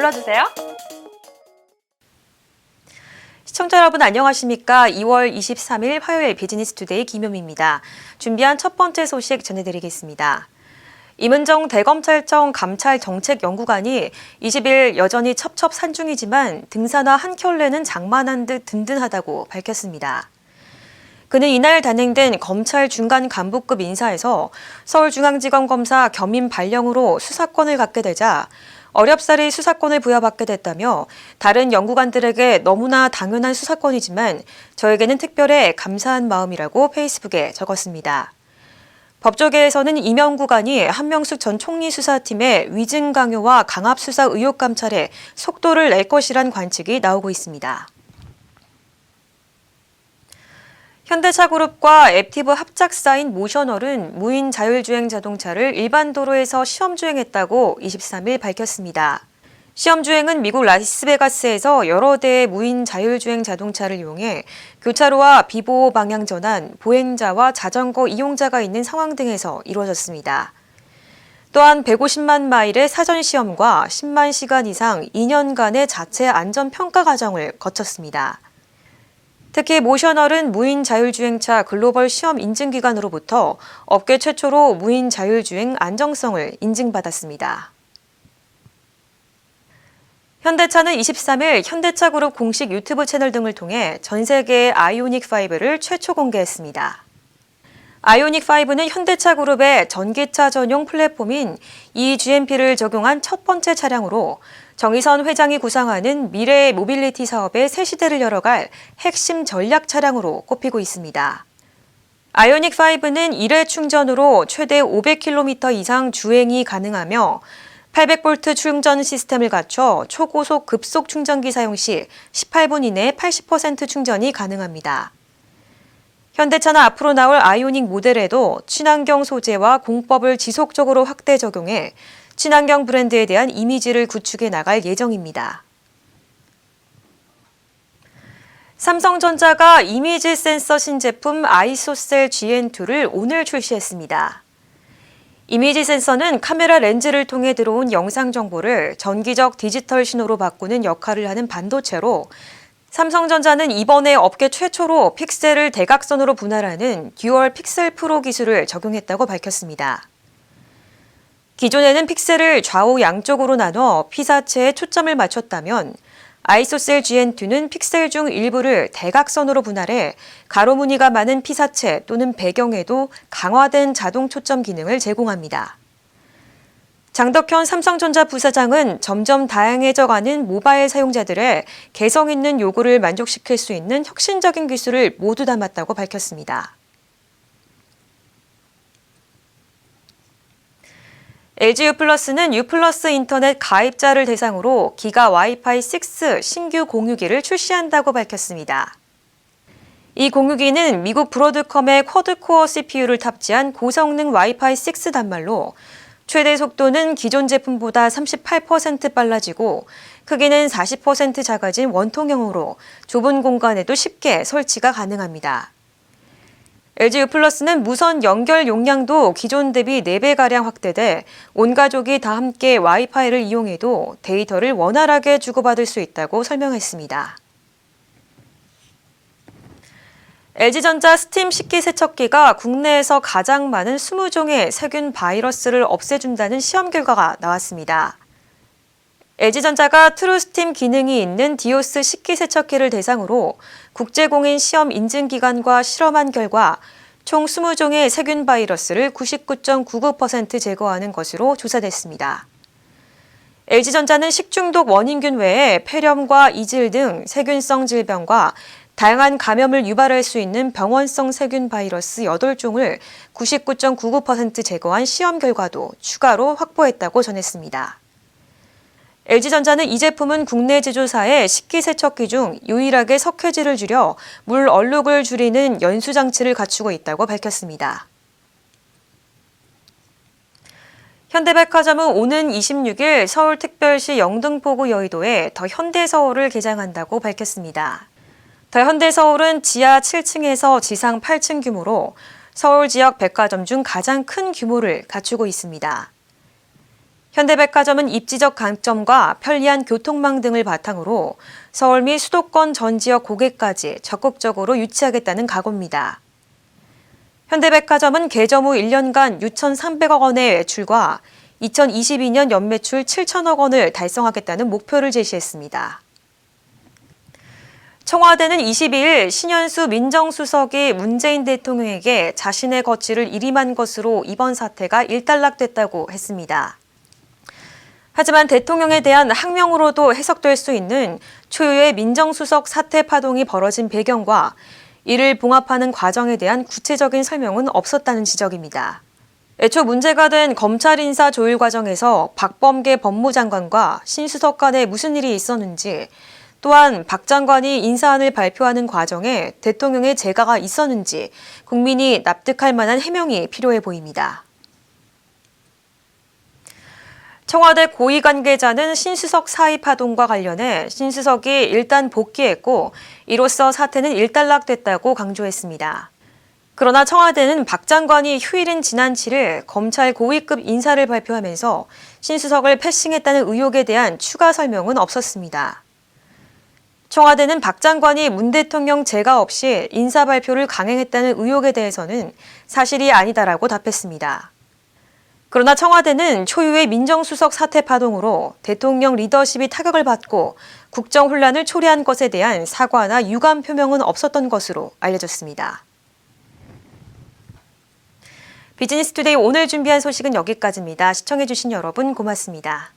눌러주세요. 시청자 여러분 안녕하십니까? 2월 23일 화요일 비즈니스투데이 김효미입니다. 준비한 첫 번째 소식 전해드리겠습니다. 임은정 대검찰청 감찰정책연구관이 20일 여전히 첩첩산중이지만 등산화 한 켤레는 장만한 듯 든든하다고 밝혔습니다. 그는 이날 단행된 검찰 중간 간부급 인사에서 서울중앙지검 검사 겸임 발령으로 수사권을 갖게 되자 어렵사리 수사권을 부여받게 됐다며 다른 연구관들에게 너무나 당연한 수사권이지만 저에게는 특별히 감사한 마음이라고 페이스북에 적었습니다. 법조계에서는 임 연구관이 한명숙 전 총리 수사팀의 위증 강요와 강압 수사 의혹 감찰에 속도를 낼 것이란 관측이 나오고 있습니다. 현대차그룹과 앱티브 합작사인 모셔널은 무인 자율주행 자동차를 일반 도로에서 시험주행했다고 23일 밝혔습니다. 시험주행은 미국 라스베가스에서 여러 대의 무인 자율주행 자동차를 이용해 교차로와 비보호 방향 전환, 보행자와 자전거 이용자가 있는 상황 등에서 이루어졌습니다. 또한 150만 마일의 사전시험과 10만 시간 이상 2년간의 자체 안전평가 과정을 거쳤습니다. 특히 모셔널은 무인 자율주행차 글로벌 시험 인증기관으로부터 업계 최초로 무인 자율주행 안정성을 인증받았습니다. 현대차는 23일 현대차그룹 공식 유튜브 채널 등을 통해 전 세계의 아이오닉5를 최초 공개했습니다. 아이오닉5는 현대차그룹의 전기차 전용 플랫폼인 eGMP를 적용한 첫 번째 차량으로 정의선 회장이 구상하는 미래의 모빌리티 사업의 새 시대를 열어갈 핵심 전략 차량으로 꼽히고 있습니다. 아이오닉5는 1회 충전으로 최대 500km 이상 주행이 가능하며 800V 충전 시스템을 갖춰 초고속 급속 충전기 사용 시 18분 이내에 80% 충전이 가능합니다. 현대차는 앞으로 나올 아이오닉 모델에도 친환경 소재와 공법을 지속적으로 확대 적용해 친환경 브랜드에 대한 이미지를 구축해 나갈 예정입니다. 삼성전자가 이미지 센서 신제품 아이소셀 GN2를 오늘 출시했습니다. 이미지 센서는 카메라 렌즈를 통해 들어온 영상 정보를 전기적 디지털 신호로 바꾸는 역할을 하는 반도체로 삼성전자는 이번에 업계 최초로 픽셀을 대각선으로 분할하는 듀얼 픽셀 프로 기술을 적용했다고 밝혔습니다. 기존에는 픽셀을 좌우 양쪽으로 나눠 피사체에 초점을 맞췄다면 아이소셀 GN2는 픽셀 중 일부를 대각선으로 분할해 가로 무늬가 많은 피사체 또는 배경에도 강화된 자동 초점 기능을 제공합니다. 장덕현 삼성전자 부사장은 점점 다양해져가는 모바일 사용자들의 개성 있는 요구를 만족시킬 수 있는 혁신적인 기술을 모두 담았다고 밝혔습니다. LG U+는 U+ 인터넷 가입자를 대상으로 기가 와이파이 6 신규 공유기를 출시한다고 밝혔습니다. 이 공유기는 미국 브로드컴의 쿼드코어 CPU를 탑재한 고성능 와이파이 6 단말로 최대 속도는 기존 제품보다 38% 빨라지고 크기는 40% 작아진 원통형으로 좁은 공간에도 쉽게 설치가 가능합니다. LG U+는 무선 연결 용량도 기존 대비 4배가량 확대돼 온 가족이 다 함께 와이파이를 이용해도 데이터를 원활하게 주고받을 수 있다고 설명했습니다. LG전자 스팀 식기세척기가 국내에서 가장 많은 20종의 세균 바이러스를 없애준다는 시험 결과가 나왔습니다. LG전자가 트루스팀 기능이 있는 디오스 식기세척기를 대상으로 국제공인 시험 인증기관과 실험한 결과 총 20종의 세균 바이러스를 99.99% 제거하는 것으로 조사됐습니다. LG전자는 식중독 원인균 외에 폐렴과 이질 등 세균성 질병과 다양한 감염을 유발할 수 있는 병원성 세균 바이러스 8종을 99.99% 제거한 시험 결과도 추가로 확보했다고 전했습니다. LG전자는 이 제품은 국내 제조사의 식기세척기 중 유일하게 석회질을 줄여 물 얼룩을 줄이는 연수장치를 갖추고 있다고 밝혔습니다. 현대백화점은 오는 26일 서울특별시 영등포구 여의도에 더 현대서울을 개장한다고 밝혔습니다. 더 현대서울은 지하 7층에서 지상 8층 규모로 서울 지역 백화점 중 가장 큰 규모를 갖추고 있습니다. 현대백화점은 입지적 강점과 편리한 교통망 등을 바탕으로 서울 및 수도권 전 지역 고객까지 적극적으로 유치하겠다는 각오입니다. 현대백화점은 개점 후 1년간 6,300억 원의 매출과 2022년 연매출 7천억 원을 달성하겠다는 목표를 제시했습니다. 청와대는 22일 신현수 민정수석이 문재인 대통령에게 자신의 거취를 일임한 것으로 이번 사태가 일단락됐다고 했습니다. 하지만 대통령에 대한 항명으로도 해석될 수 있는 초유의 민정수석 사태 파동이 벌어진 배경과 이를 봉합하는 과정에 대한 구체적인 설명은 없었다는 지적입니다. 애초 문제가 된 검찰 인사 조율 과정에서 박범계 법무장관과 신 수석 간에 무슨 일이 있었는지, 또한 박 장관이 인사안을 발표하는 과정에 대통령의 재가가 있었는지 국민이 납득할 만한 해명이 필요해 보입니다. 청와대 고위 관계자는 신 수석 사의 파동과 관련해 신 수석이 일단 복귀했고 이로써 사태는 일단락됐다고 강조했습니다. 그러나 청와대는 박 장관이 휴일인 지난 7일 검찰 고위급 인사를 발표하면서 신 수석을 패싱했다는 의혹에 대한 추가 설명은 없었습니다. 청와대는 박 장관이 문 대통령 재가 없이 인사 발표를 강행했다는 의혹에 대해서는 사실이 아니다라고 답했습니다. 그러나 청와대는 초유의 민정수석 사태 파동으로 대통령 리더십이 타격을 받고 국정 혼란을 초래한 것에 대한 사과나 유감 표명은 없었던 것으로 알려졌습니다. 비즈니스투데이 오늘 준비한 소식은 여기까지입니다. 시청해주신 여러분 고맙습니다.